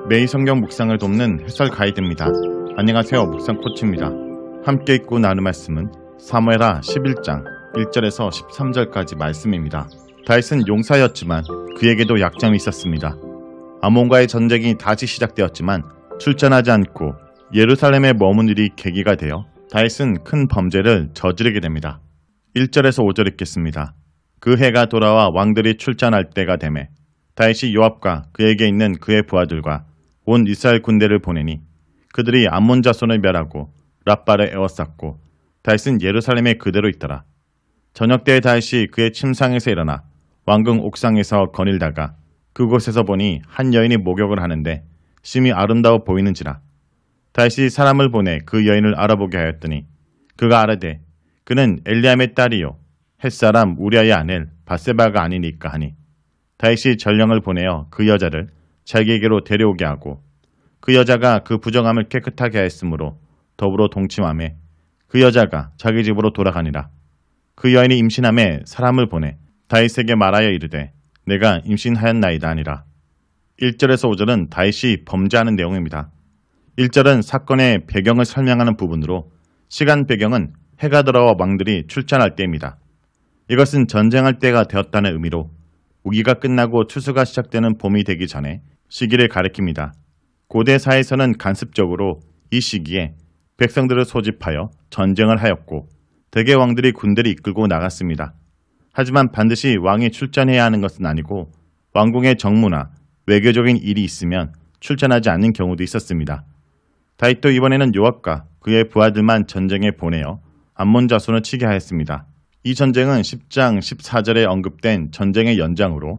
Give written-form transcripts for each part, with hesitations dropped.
매일 성경 묵상을 돕는 해설 가이드입니다. 안녕하세요. 묵상 코치입니다. 함께 읽고 나눌 말씀은 사무엘하 11장 1절에서 13절까지 말씀입니다. 다윗은 용사였지만 그에게도 약점이 있었습니다. 아몬과의 전쟁이 다시 시작되었지만 출전하지 않고 예루살렘에 머문 일이 계기가 되어 다윗은 큰 범죄를 저지르게 됩니다. 1절에서 5절 읽겠습니다. 그 해가 돌아와 왕들이 출전할 때가 되매 다윗이 요압과 그에게 있는 그의 부하들과 온 이스라엘 군대를 보내니 그들이 암몬 자손을 멸하고 랍바를 에워쌌고 다윗은 예루살렘에 그대로 있더라. 저녁 때에 다윗이 그의 침상에서 일어나 왕궁 옥상에서 거닐다가 그곳에서 보니 한 여인이 목욕을 하는데 심히 아름다워 보이는지라. 다윗이 사람을 보내 그 여인을 알아보게 하였더니 그가 아뢰되 그는 엘리암의 딸이요 햇사람 우리아의 아내 밧세바가 아니니까 하니 다윗이 전령을 보내어 그 여자를 자기에게로 데려오게 하고 그 여자가 그 부정함을 깨끗하게 하였으므로 더불어 동침하매 그 여자가 자기 집으로 돌아가니라. 그 여인이 임신함에 사람을 보내 다윗에게 말하여 이르되 내가 임신하였나이다 하니라. 1절에서 5절은 다윗이 범죄하는 내용입니다. 1절은 사건의 배경을 설명하는 부분으로 시간 배경은 해가 들어와 왕들이 출전할 때입니다. 이것은 전쟁할 때가 되었다는 의미로 우기가 끝나고 추수가 시작되는 봄이 되기 전에 시기를 가리킵니다. 고대 사회에서는 간습적으로 이 시기에 백성들을 소집하여 전쟁을 하였고 대개 왕들이 군대를 이끌고 나갔습니다. 하지만 반드시 왕이 출전해야 하는 것은 아니고 왕궁의 정무나 외교적인 일이 있으면 출전하지 않는 경우도 있었습니다. 다윗도 이번에는 요압과 그의 부하들만 전쟁에 보내어 암몬 자손을 치게 하였습니다. 이 전쟁은 10장 14절에 언급된 전쟁의 연장으로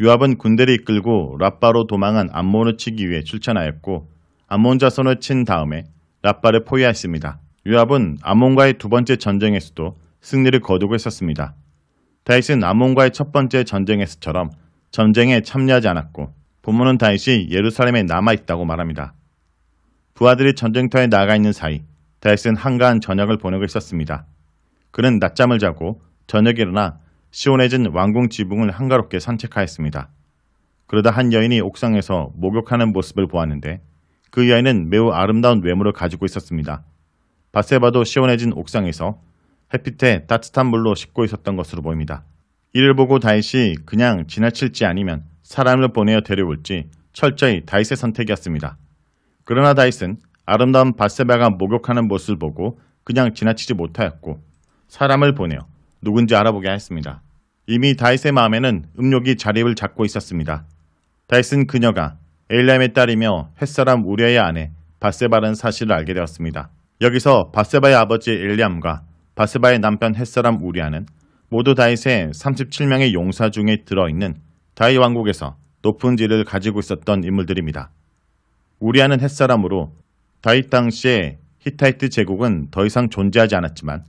요압은 군대를 이끌고 랍바로 도망한 암몬을 치기 위해 출전하였고 암몬 자손을 친 다음에 랍바를 포위하였습니다. 요압은 암몬과의 두 번째 전쟁에서도 승리를 거두고 있었습니다. 다윗은 암몬과의 첫 번째 전쟁에서처럼 전쟁에 참여하지 않았고 본문은 다윗이 예루살렘에 남아있다고 말합니다. 부하들이 전쟁터에 나가 있는 사이 다윗은 한가한 저녁을 보내고 있었습니다. 그는 낮잠을 자고 저녁에 일어나 시원해진 왕궁 지붕을 한가롭게 산책하였습니다. 그러다 한 여인이 옥상에서 목욕하는 모습을 보았는데 그 여인은 매우 아름다운 외모를 가지고 있었습니다. 밧세바도 시원해진 옥상에서 햇빛에 따뜻한 물로 씻고 있었던 것으로 보입니다. 이를 보고 다윗이 그냥 지나칠지 아니면 사람을 보내어 데려올지 철저히 다윗의 선택이었습니다. 그러나 다윗은 아름다운 밧세바가 목욕하는 모습을 보고 그냥 지나치지 못하였고 사람을 보내어 누군지 알아보게 하였습니다. 이미 다윗의 마음에는 음욕이 자리를 잡고 있었습니다. 다윗은 그녀가 엘리암의 딸이며 햇사람 우리아의 아내 밧세바라는 사실을 알게 되었습니다. 여기서 밧세바의 아버지 엘리암과 밧세바의 남편 햇사람 우리아는 모두 다윗의 37명의 용사 중에 들어있는 다윗 왕국에서 높은 지위를 가지고 있었던 인물들입니다. 우리아는 햇사람으로 다윗 당시에 히타이트 제국은 더 이상 존재하지 않았지만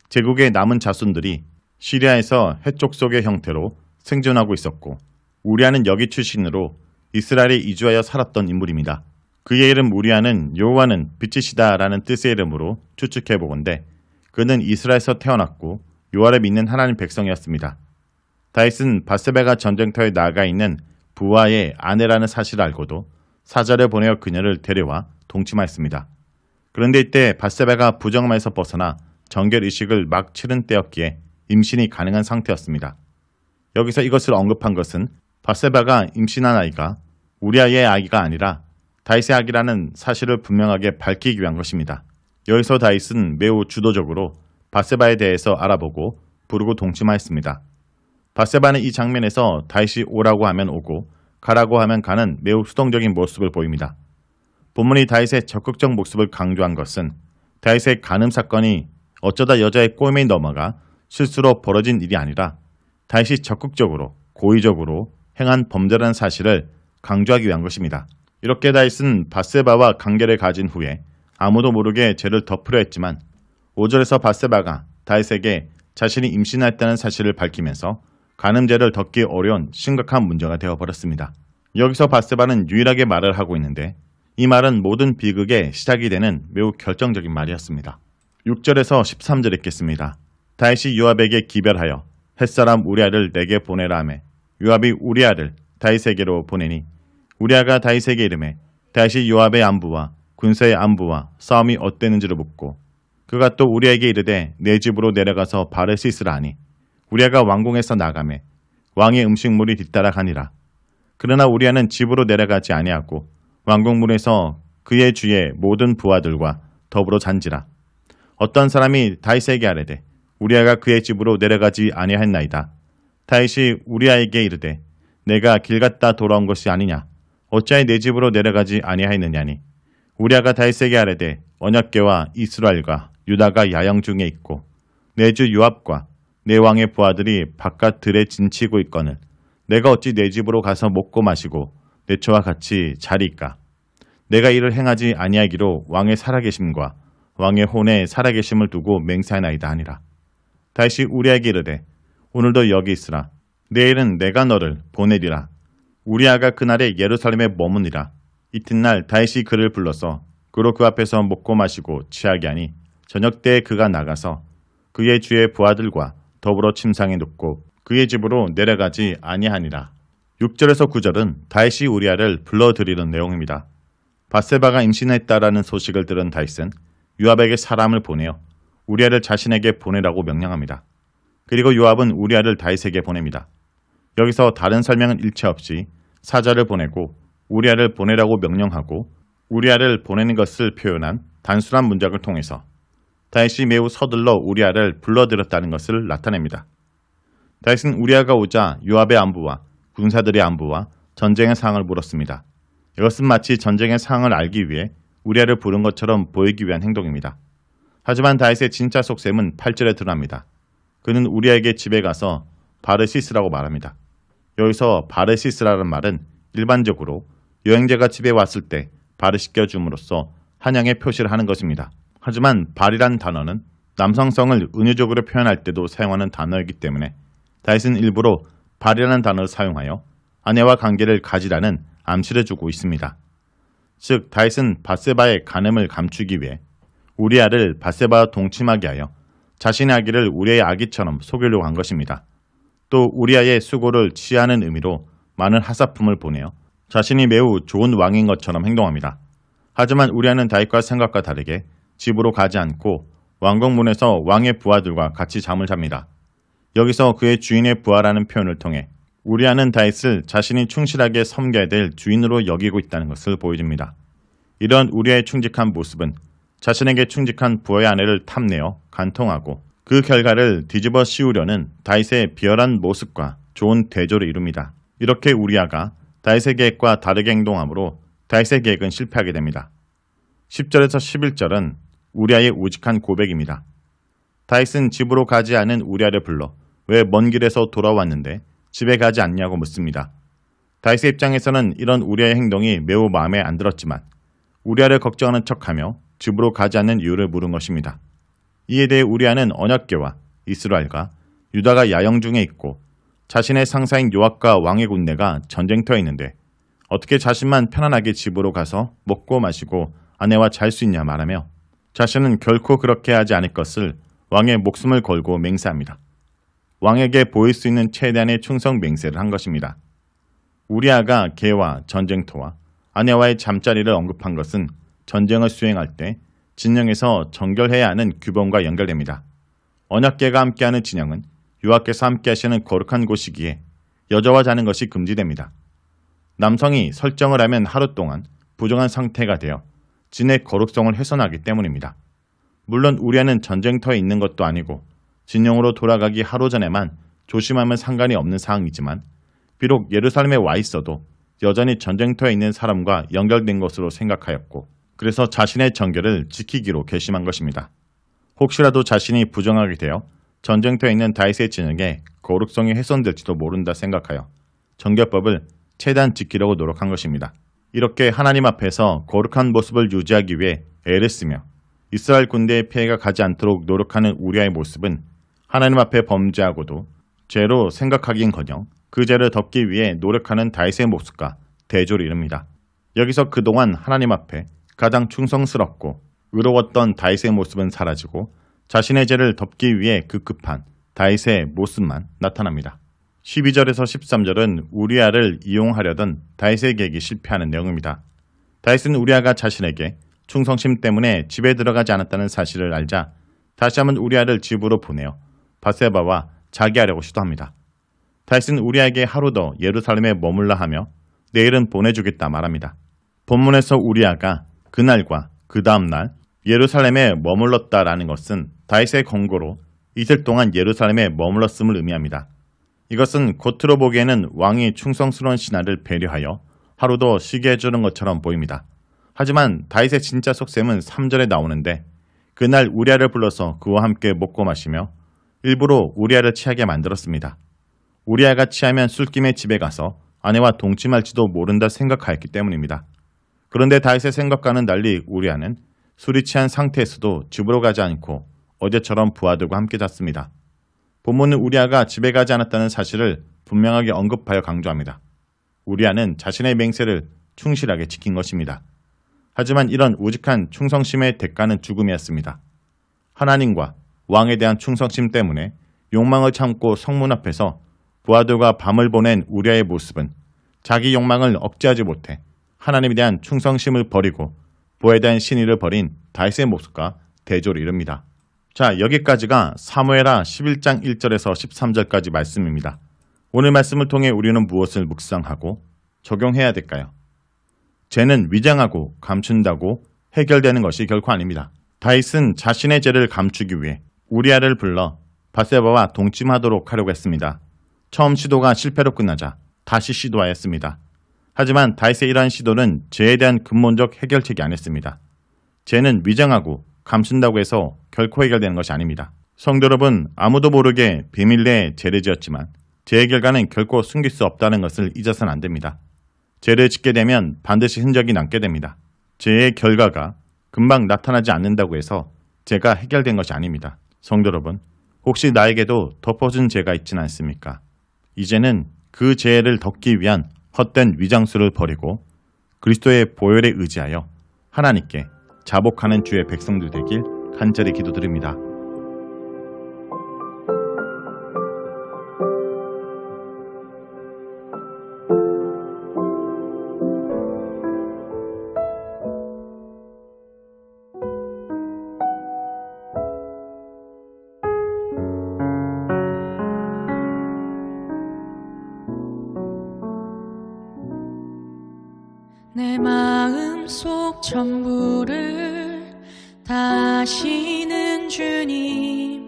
제국의 남은 자손들이 시리아에서 해족속의 형태로 생존하고 있었고 우리아는 여기 출신으로 이스라엘에 이주하여 살았던 인물입니다. 그의 이름 우리아는 여호와는 빛이시다 라는 뜻의 이름으로 추측해보건대 그는 이스라엘에서 태어났고 여호와를 믿는 하나님 백성이었습니다. 다윗은 밧세바가 전쟁터에 나가 있는 부하의 아내라는 사실을 알고도 사자를 보내어 그녀를 데려와 동침하였습니다. 그런데 이때 밧세바가 부정함에서 벗어나 정결의식을 막 치른 때였기에 임신이 가능한 상태였습니다. 여기서 이것을 언급한 것은 밧세바가 임신한 아이가 우리아의 아이가 아니라 다윗의 아기라는 사실을 분명하게 밝히기 위한 것입니다. 여기서 다윗은 매우 주도적으로 밧세바에 대해서 알아보고 부르고 동침하였습니다. 밧세바는 이 장면에서 다윗이 오라고 하면 오고 가라고 하면 가는 매우 수동적인 모습을 보입니다. 본문이 다윗의 적극적 모습을 강조한 것은 다윗의 간음 사건이 어쩌다 여자의 꼬임에 넘어가 실수로 벌어진 일이 아니라 다윗이 적극적으로 고의적으로 행한 범죄라는 사실을 강조하기 위한 것입니다. 이렇게 다윗은 밧세바와 관계를 가진 후에 아무도 모르게 죄를 덮으려 했지만 5절에서 밧세바가 다윗에게 자신이 임신했다는 사실을 밝히면서 간음죄를 덮기 어려운 심각한 문제가 되어버렸습니다. 여기서 밧세바는 유일하게 말을 하고 있는데 이 말은 모든 비극의 시작이 되는 매우 결정적인 말이었습니다. 6절에서 13절 읽겠습니다. 다윗이 요압에게 기별하여 햇사람 우리아를 내게 보내라 하매 요압이 우리아를 다윗에게로 보내니 우리아가 다윗에게 이르매 다윗이 요압의 안부와 군사의 안부와 싸움이 어땠는지를 묻고 그가 또 우리아에게 이르되 내 집으로 내려가서 발을 씻으라 하니 우리아가 왕궁에서 나가매 왕의 음식물이 뒤따라 가니라. 그러나 우리아는 집으로 내려가지 아니하고 왕궁문에서 그의 주의 모든 부하들과 더불어 잔지라. 어떤 사람이 다윗에게 아뢰되 우리아가 그의 집으로 내려가지 아니하였나이다. 다윗이 우리아에게 이르되 내가 길 갔다 돌아온 것이 아니냐 어찌하여 내 집으로 내려가지 아니하였느냐니 우리아가 다윗에게 아뢰되 언약궤와 이스라엘과 유다가 야영 중에 있고 내 주 요압과 내 왕의 부하들이 바깥 들에 진치고 있거늘 내가 어찌 내 집으로 가서 먹고 마시고 내 처와 같이 자리이까. 내가 이를 행하지 아니하기로 왕의 살아계심과 왕의 혼의 살아계심을 두고 맹세하나이다 하니라. 다윗이 우리아에게 이르되 오늘도 여기 있으라. 내일은 내가 너를 보내리라. 우리아가 그날에 예루살렘에 머무니라. 이튿날 다윗이 그를 불러서 그로 그 앞에서 먹고 마시고 취하게 하니 저녁 때에 그가 나가서 그의 주의 부하들과 더불어 침상에 눕고 그의 집으로 내려가지 아니하니라. 6절에서 9절은 다윗이 우리아를 불러들이는 내용입니다. 밧세바가 임신했다라는 소식을 들은 다윗은 요압에게 사람을 보내어 우리아를 자신에게 보내라고 명령합니다. 그리고 요압은 우리아를 다윗에게 보냅니다. 여기서 다른 설명은 일체 없이 사자를 보내고 우리아를 보내라고 명령하고 우리아를 보내는 것을 표현한 단순한 문장을 통해서 다윗이 매우 서둘러 우리아를 불러들였다는 것을 나타냅니다. 다윗은 우리아가 오자 요압의 안부와 군사들의 안부와 전쟁의 상황을 물었습니다. 이것은 마치 전쟁의 상황을 알기 위해 우리아를 부른 것처럼 보이기 위한 행동입니다. 하지만 다윗의 진짜 속셈은 8절에 드러납니다. 그는 우리아에게 집에 가서 발을 씻으라고 말합니다. 여기서 발을 씻으라는 말은 일반적으로 여행자가 집에 왔을 때 발을 씻겨줌으로써 한양의 표시를 하는 것입니다. 하지만 발이란 단어는 남성성을 은유적으로 표현할 때도 사용하는 단어이기 때문에 다윗은 일부러 발이라는 단어를 사용하여 아내와 관계를 가지라는 암시를 주고 있습니다. 즉 다윗은 밧세바의 간음을 감추기 위해 우리아를 밧세바와 동침하게 하여 자신의 아기를 우리아의 아기처럼 속이려고 한 것입니다. 또 우리아의 수고를 치하는 의미로 많은 하사품을 보내어 자신이 매우 좋은 왕인 것처럼 행동합니다. 하지만 우리아는 다윗과 생각과 다르게 집으로 가지 않고 왕궁문에서 왕의 부하들과 같이 잠을 잡니다. 여기서 그의 주인의 부하라는 표현을 통해 우리아는 다윗을 자신이 충실하게 섬겨야 될 주인으로 여기고 있다는 것을 보여줍니다. 이런 우리아의 충직한 모습은 자신에게 충직한 부하의 아내를 탐내어 간통하고 그 결과를 뒤집어 씌우려는 다윗의 비열한 모습과 좋은 대조를 이룹니다. 이렇게 우리아가 다윗의 계획과 다르게 행동하므로 다윗의 계획은 실패하게 됩니다. 10절에서 11절은 우리아의 우직한 고백입니다. 다윗은 집으로 가지 않은 우리아를 불러 왜 먼 길에서 돌아왔는데 집에 가지 않냐고 묻습니다. 다윗의 입장에서는 이런 우리아의 행동이 매우 마음에 안 들었지만 우리아를 걱정하는 척하며 집으로 가지 않는 이유를 물은 것입니다. 이에 대해 우리아는 언약궤와 이스라엘과 유다가 야영 중에 있고 자신의 상사인 요압과 왕의 군대가 전쟁터에 있는데 어떻게 자신만 편안하게 집으로 가서 먹고 마시고 아내와 잘 수 있냐 말하며 자신은 결코 그렇게 하지 않을 것을 왕의 목숨을 걸고 맹세합니다. 왕에게 보일 수 있는 최대한의 충성 맹세를 한 것입니다. 우리아가 개와 전쟁터와 아내와의 잠자리를 언급한 것은 전쟁을 수행할 때 진영에서 정결해야 하는 규범과 연결됩니다. 언약궤가 함께하는 진영은 요압께서 함께하시는 거룩한 곳이기에 여자와 자는 것이 금지됩니다. 남성이 설정을 하면 하루 동안 부정한 상태가 되어 진의 거룩성을 훼손하기 때문입니다. 물론 우리아는 전쟁터에 있는 것도 아니고 진영으로 돌아가기 하루 전에만 조심하면 상관이 없는 상황이지만 비록 예루살렘에 와 있어도 여전히 전쟁터에 있는 사람과 연결된 것으로 생각하였고 그래서 자신의 정결을 지키기로 결심한 것입니다. 혹시라도 자신이 부정하게 되어 전쟁터에 있는 다윗의 진영에 거룩성이 훼손될지도 모른다 생각하여 정결법을 최대한 지키려고 노력한 것입니다. 이렇게 하나님 앞에서 거룩한 모습을 유지하기 위해 애를 쓰며 이스라엘 군대의 피해가 가지 않도록 노력하는 우리아의 모습은 하나님 앞에 범죄하고도 죄로 생각하긴커녕 그 죄를 덮기 위해 노력하는 다윗의 모습과 대조를 이룹니다. 여기서 그동안 하나님 앞에 가장 충성스럽고 의로웠던 다윗의 모습은 사라지고 자신의 죄를 덮기 위해 급급한 다윗의 모습만 나타납니다. 12절에서 13절은 우리아를 이용하려던 다윗의 계획이 실패하는 내용입니다. 다윗은 우리아가 자신에게 충성심 때문에 집에 들어가지 않았다는 사실을 알자 다시 한번 우리아를 집으로 보내어 바세바와 자기하려고 시도합니다. 다윗은 우리아에게 하루 더 예루살렘에 머물라 하며 내일은 보내주겠다 말합니다. 본문에서 우리아가 그날과 그 다음날 예루살렘에 머물렀다라는 것은 다윗의 권고로 이틀 동안 예루살렘에 머물렀음을 의미합니다. 이것은 겉으로 보기에는 왕이 충성스러운 신하를 배려하여 하루 더 쉬게 해주는 것처럼 보입니다. 하지만 다윗의 진짜 속셈은 3절에 나오는데 그날 우리아를 불러서 그와 함께 먹고 마시며 일부러 우리아를 취하게 만들었습니다. 우리아가 취하면 술김에 집에 가서 아내와 동침할지도 모른다 생각하였기 때문입니다. 그런데 다윗의 생각과는 달리 우리아는 술이 취한 상태에서도 집으로 가지 않고 어제처럼 부하들과 함께 잤습니다. 본문은 우리아가 집에 가지 않았다는 사실을 분명하게 언급하여 강조합니다. 우리아는 자신의 맹세를 충실하게 지킨 것입니다. 하지만 이런 우직한 충성심의 대가는 죽음이었습니다. 하나님과 왕에 대한 충성심 때문에 욕망을 참고 성문 앞에서 부하들과 밤을 보낸 우리아의 모습은 자기 욕망을 억제하지 못해 하나님에 대한 충성심을 버리고 부하에 대한 신의를 버린 다윗의 모습과 대조를 이룹니다. 자, 여기까지가 사무엘하 11장 1절에서 13절까지 말씀입니다. 오늘 말씀을 통해 우리는 무엇을 묵상하고 적용해야 될까요? 죄는 위장하고 감춘다고 해결되는 것이 결코 아닙니다. 다윗은 자신의 죄를 감추기 위해 우리아를 불러 바세바와 동침하도록 하려고 했습니다. 처음 시도가 실패로 끝나자 다시 시도하였습니다. 하지만 다윗의 이러한 시도는 죄에 대한 근본적 해결책이 아니었습니다. 죄는 위장하고 감춘다고 해서 결코 해결되는 것이 아닙니다. 성도 여러분, 아무도 모르게 비밀 내에 죄를 지었지만 죄의 결과는 결코 숨길 수 없다는 것을 잊어서는 안 됩니다. 죄를 짓게 되면 반드시 흔적이 남게 됩니다. 죄의 결과가 금방 나타나지 않는다고 해서 죄가 해결된 것이 아닙니다. 성도 여러분, 혹시 나에게도 덮어준 죄가 있지는 않습니까? 이제는 그 죄를 덮기 위한 헛된 위장술을 버리고 그리스도의 보혈에 의지하여 하나님께 자복하는 주의 백성들 되길 간절히 기도드립니다. 내 마음속 전부를 다시는 주님,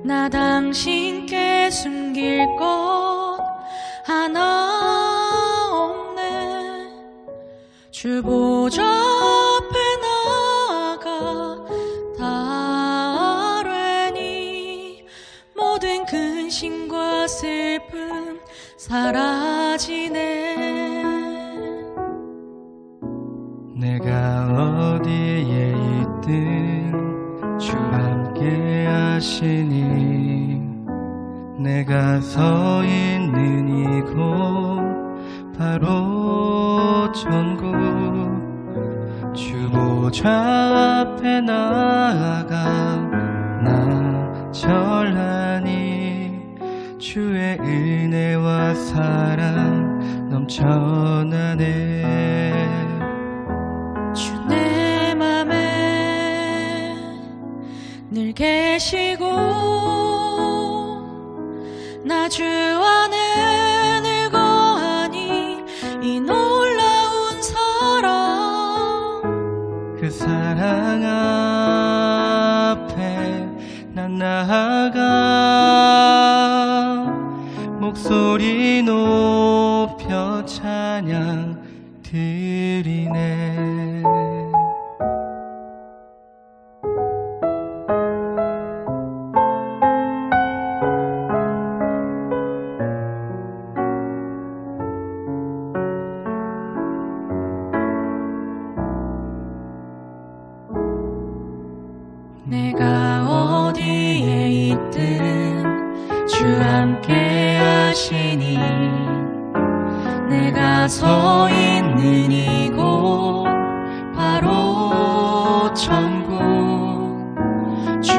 나 당신께 숨길 것 하나 없네. 주 보좌 앞에 나아가 다뢰니 모든 근심과 슬픔 사라지네. 내가 어디에 있든 주 함께 하시니, 내가 서 있는 이곳 바로 천국. 주 보좌 앞에 나아가 나 절하니 주의 은혜와 사랑 넘쳐나네. 주 내 맘에 늘 계시고 나 주 안에 늘 거하니 이 놀라운 사랑, 그 사랑 앞에 난 나아가 목소리 높여 찬양 드리네. 내가 어디에 있든 주 함께 하시니, 내가 서 있는 이곳 바로 천국. 주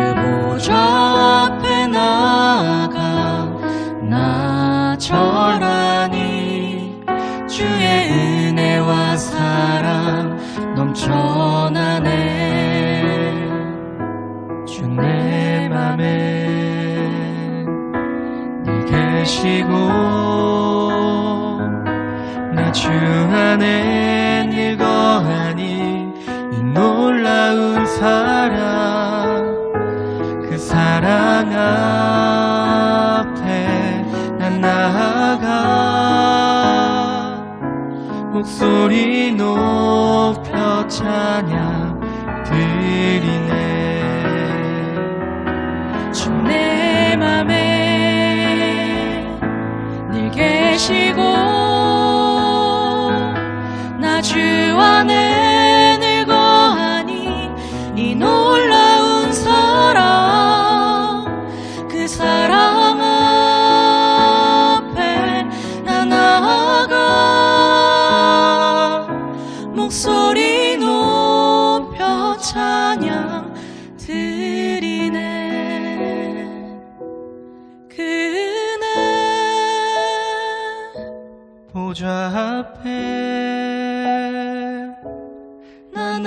계시고 나 주 안에 늘 거하니 이 놀라운 사랑 그 사랑 앞에 난 나아가 목소리 높여 찬양 드리네 주 내 맘에 늘 계시고 나 주 안에 늘 거하니 이 놀라운 사랑 그 사랑 앞에 나 나아가 목소리 높여 찬양 드리네 그네 보좌 앞에 나